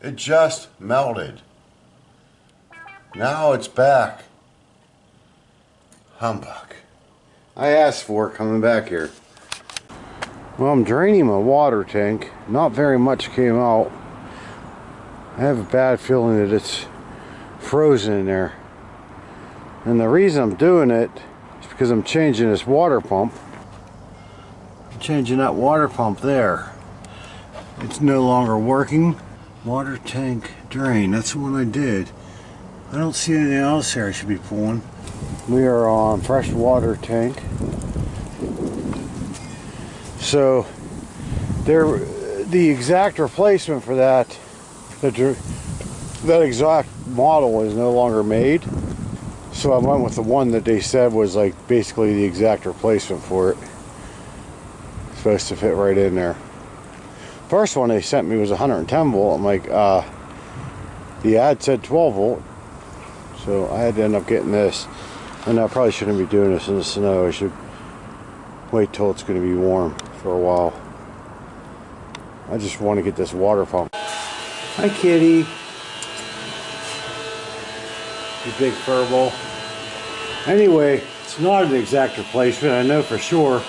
It just melted. Now it's back. Humbug. I asked for it coming back here. Well, I'm draining my water tank. Not very much came out. I have a bad feeling that it's frozen in there. And the reason I'm doing it is because I'm changing this water pump. I'm changing that water pump there. It's no longer working. Water tank drain, that's the one I did. I don't see anything else here I should be pulling. We are on fresh water tank. So the exact replacement for that exact model is no longer made. So I went with the one that they said was like basically the exact replacement for it. It's supposed to fit right in there. First one they sent me was 110 volt. I'm like, the ad said 12 volt. So I had to end up getting this. And I probably shouldn't be doing this in the snow. I should wait till it's going to be warm for a while. I just want to get this water pump. Hi, kitty. You big furball. Anyway, it's not an exact replacement. I know for sure.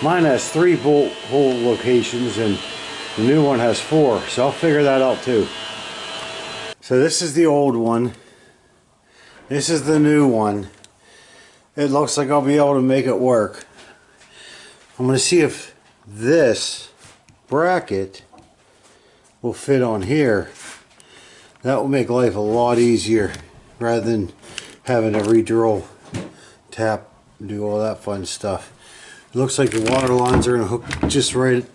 Mine has 3 bolt hole locations and the new one has 4. So I'll figure that out too. So this is the old one. This is the new one. It looks like I'll be able to make it work. I'm going to see if this bracket will fit on here. That will make life a lot easier rather than having to re-drill, tap, and do all that fun stuff. It looks like the water lines are going to hook just right.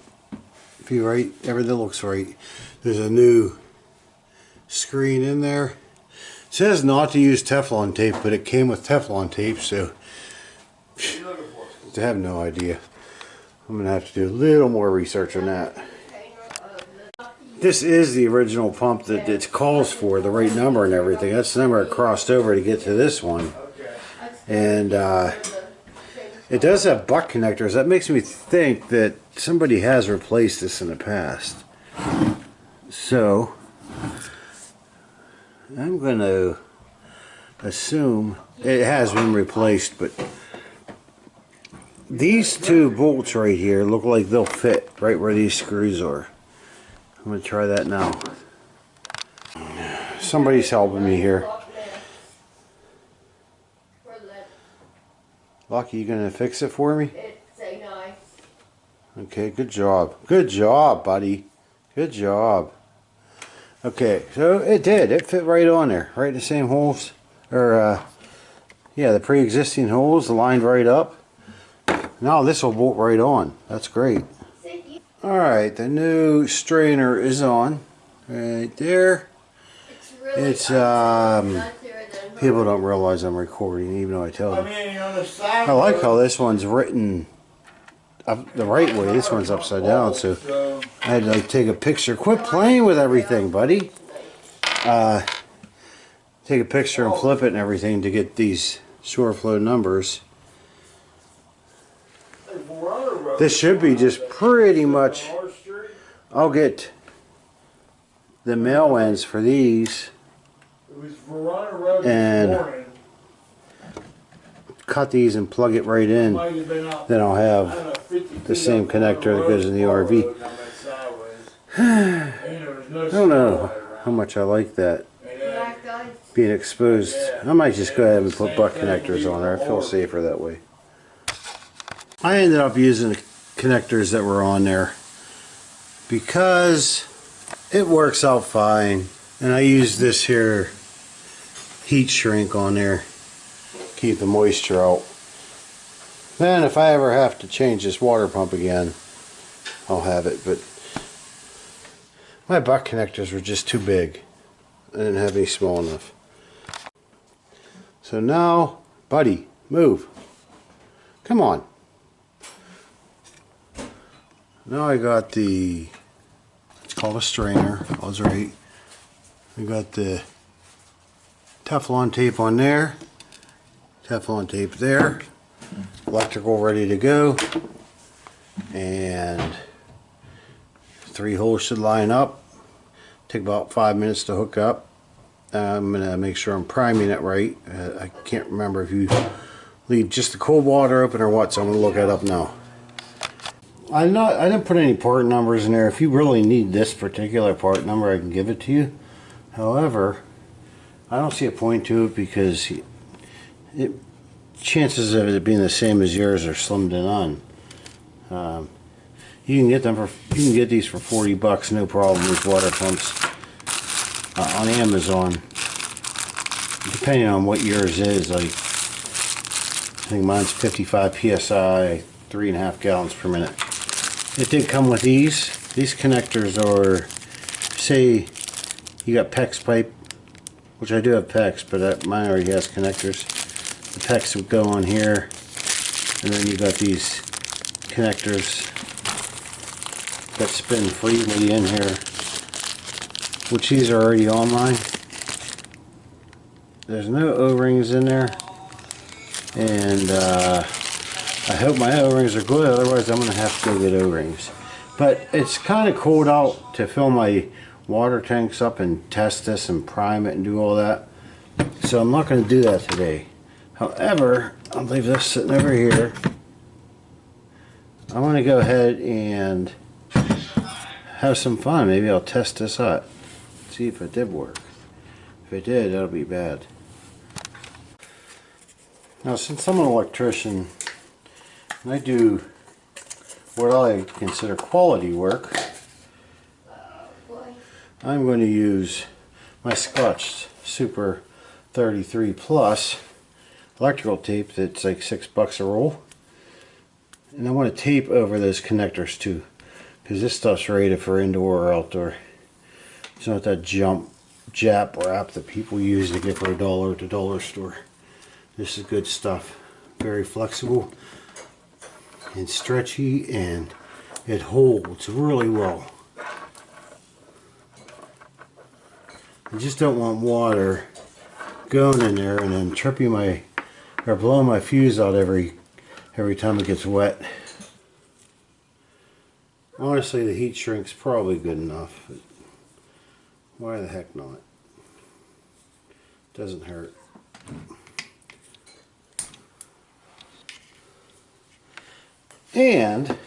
Be right. Everything looks right. There's a new screen in there. It says not to use Teflon tape, but it came with Teflon tape, so I have no idea. I'm going to have to do a little more research on that. This is the original pump that it calls for, the right number and everything. That's the number I crossed over to get to this one. And it does have butt connectors. That makes me think that somebody has replaced this in the past. So I'm going to assume it has been replaced, but these 2 bolts right here look like they'll fit right where these screws are. I'm going to try that now. Somebody's helping me here. Lucky, you going to fix it for me? Okay, good job. Good job, buddy. Good job. Okay, so it did. It fit right on there. Right in the same holes. Or, yeah, the pre-existing holes lined right up. Now this will bolt right on. That's great. Alright, the new strainer is on. Right there. It's, people don't realize I'm recording, even though I tell them. I like how this one's written up the right way. This one's upside down, so I had to like take a picture. Quit playing with everything, buddy. Take a picture and flip it and everything to get these shore flow numbers. This should be just pretty much. I'll get the male ends for these and cut these and plug it right in. Then I'll have the same connector that goes in the RV. I don't know how much I like that being exposed. I might just go ahead and put butt connectors on there. I feel safer that way. I ended up using the connectors that were on there because it works out fine, and I use this here heat shrink on there, keep the moisture out. Then if I ever have to change this water pump again, I'll have it, but my butt connectors were just too big. I didn't have any small enough. So now, buddy, move. Come on. Now I got the, it's called a strainer, I was right. We got the Teflon tape on there, Teflon tape there, electrical ready to go, and 3 holes should line up. Take about 5 minutes to hook up. I'm going to make sure I'm priming it right. I can't remember if you leave just the cold water open or what, so I'm going to look that up now. I didn't put any part numbers in there. If you really need this particular part number, I can give it to you. However, I don't see a point to it because chances of it being the same as yours are slim to none. You can get these for 40 bucks, no problem. These water pumps on Amazon, depending on what yours is. Like, I think mine's 55 psi, 3.5 gallons per minute. It did come with these. These connectors are, say you got PEX pipe, which I do have PEX, but mine already has connectors. The PEX would go on here, and then you got these connectors that spin freely in here, which these are already on mine. There's no O-rings in there, and I hope my O-rings are good, otherwise I'm going to have to go get O-rings. But it's kind of cold out to fill my water tanks up and test this and prime it and do all that. So I'm not going to do that today. However, I'll leave this sitting over here. I want to go ahead and have some fun. Maybe I'll test this out. See if it did work. If it did, that'll be bad. Now, since I'm an electrician, and I do what I consider quality work, I'm going to use my Scotch Super 33 Plus electrical tape that's like $6 a roll. And I want to tape over those connectors too, because this stuff's rated for indoor or outdoor. It's not that Jap wrap that people use to get for $1 at the dollar store. This is good stuff. Very flexible and stretchy, and it holds really well. I just don't want water going in there and then tripping or blowing my fuse out every time it gets wet. Honestly, the heat shrink's probably good enough, but why the heck not? Doesn't hurt. And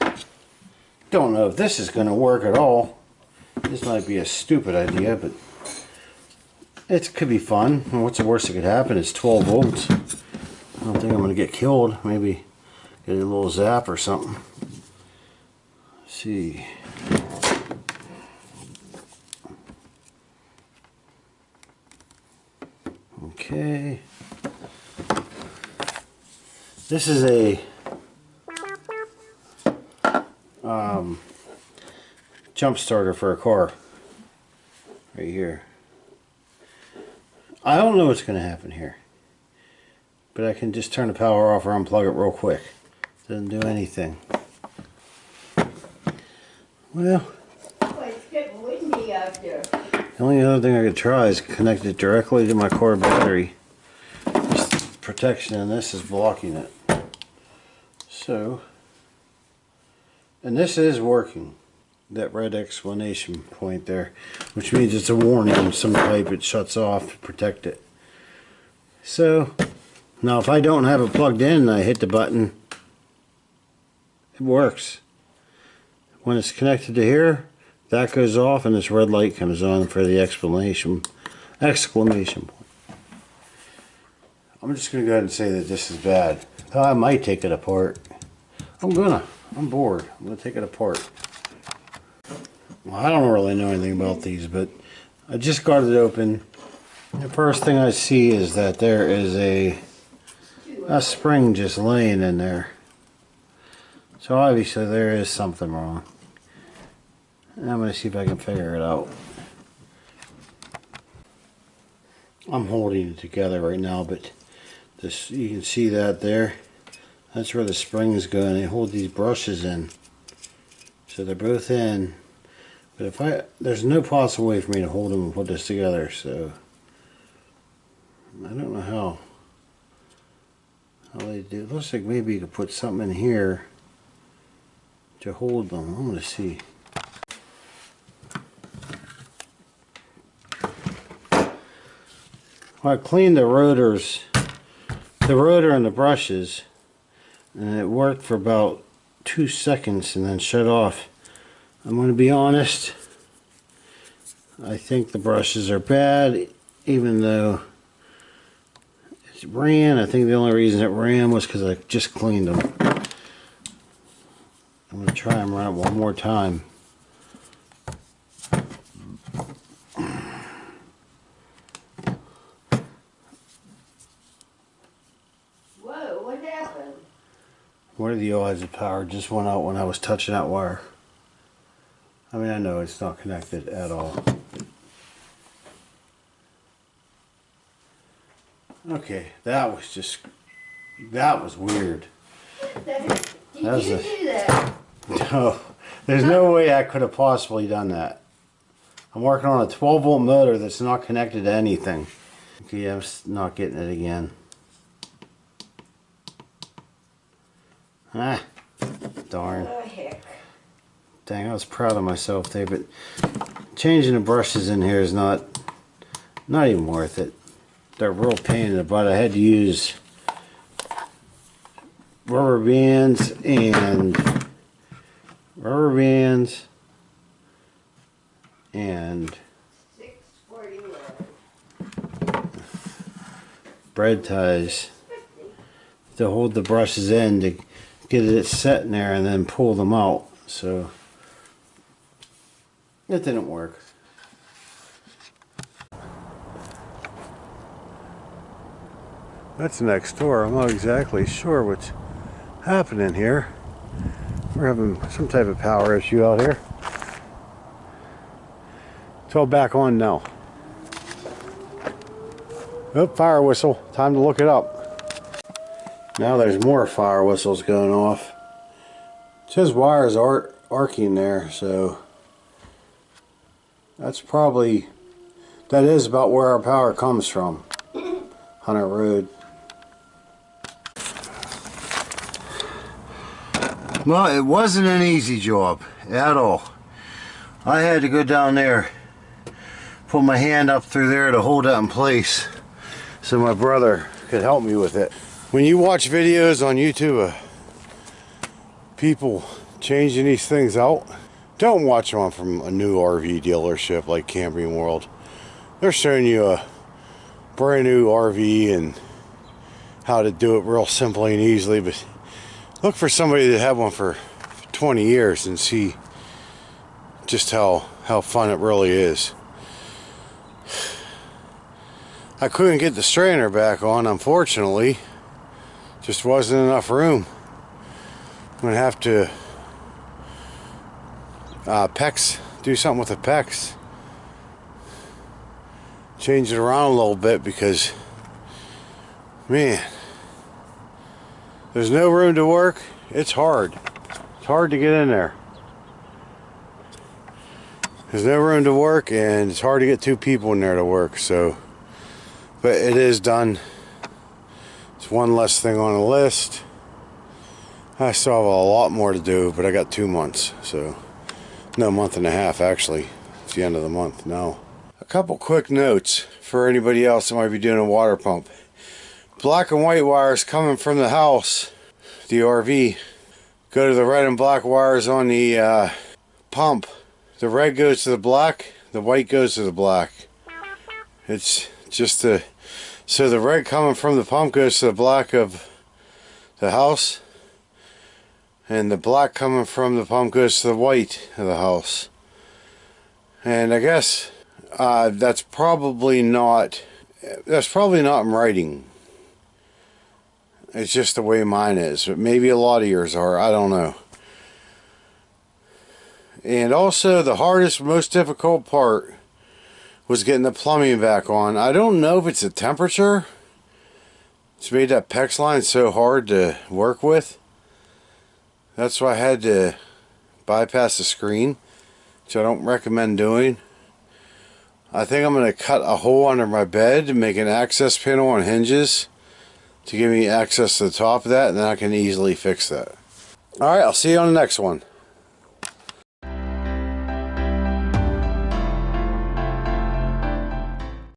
don't know if this is going to work at all. This might be a stupid idea, but it could be fun. What's the worst that could happen? It's 12 volts. I don't think I'm going to get killed. Maybe get a little zap or something. Let's see. Okay. This is a jump starter for a car. Right here. I don't know what's going to happen here, but I can just turn the power off or unplug it real quick. Doesn't do anything. Well, it's getting windy out there. The only other thing I could try is connect it directly to my car battery. This protection in this is blocking it. So, and this is working. That red exclamation point there, which means it's a warning of some type. It shuts off to protect it. So now if I don't have it plugged in and I hit the button, it works. When it's connected to here, that goes off and this red light comes on for the exclamation point. I'm just going to go ahead and say that this is bad. I might take it apart. I'm bored. I'm going to take it apart. Well, I don't really know anything about these, but I just got it open. The first thing I see is that there is a spring just laying in there. So obviously there is something wrong. And I'm going to see if I can figure it out. I'm holding it together right now, but this, you can see that there. That's where the springs go, and they hold these brushes in. So they're both in. But there's no possible way for me to hold them and put this together, so I don't know how they do. It looks like maybe you could put something in here to hold them. I'm going to see. I cleaned the rotors, the rotor and the brushes, and it worked for about 2 seconds and then shut off. I'm going to be honest, I think the brushes are bad, even though it ran. I think the only reason it ran was because I just cleaned them. I'm going to try and run it one more time. Whoa, what happened? What are the odds the power just went out when I was touching that wire? I mean, I know it's not connected at all. Okay, that was weird. Did you do that? No, there's no way I could have possibly done that. I'm working on a 12-volt motor that's not connected to anything. Okay, I'm not getting it again. Ah, darn. Oh, heck. Dang, I was proud of myself there, but changing the brushes in here is not even worth it. They're a real pain in the butt. I had to use rubber bands and and 641. bread ties to hold the brushes in to get it set in there and then pull them out. So it didn't work. That's next door. I'm not exactly sure what's happening here. We're having some type of power issue out here. It's all back on now. Oh, fire whistle. Time to look it up. Now there's more fire whistles going off. It says wires are arcing there, so that is about where our power comes from. Hunter Road. Well, it wasn't an easy job at all. I had to go down there, put my hand up through there to hold it in place so my brother could help me with it. When you watch videos on YouTube of people changing these things out, don't watch them from a new RV dealership like Camping World. They're showing you a brand new RV and how to do it real simply and easily, but look for somebody that had one for 20 years and see just how fun it really is. I couldn't get the strainer back on, unfortunately. Just wasn't enough room. I'm gonna have to do something with the PEX. Change it around a little bit because, man, there's no room to work. It's hard. It's hard to get in there. There's no room to work and it's hard to get 2 people in there to work, so, but it is done. It's one less thing on the list. I still have a lot more to do, but I got 2 months, so no, month and a half actually. It's the end of the month now. A couple quick notes for anybody else that might be doing a water pump. Black and white wires coming from the house, the RV, go to the red and black wires on the pump. The red goes to the black, the white goes to the black. It's just so the red coming from the pump goes to the black of the house, and the black coming from the pump goes to the white of the house. And I guess that's probably not in writing. It's just the way mine is, but maybe a lot of yours are, I don't know. And also the hardest, most difficult part was getting the plumbing back on. I don't know if it's the temperature. It's made that PEX line so hard to work with. That's why I had to bypass the screen, which I don't recommend doing. I think I'm going to cut a hole under my bed and make an access panel on hinges to give me access to the top of that, and then I can easily fix that. Alright, I'll see you on the next one.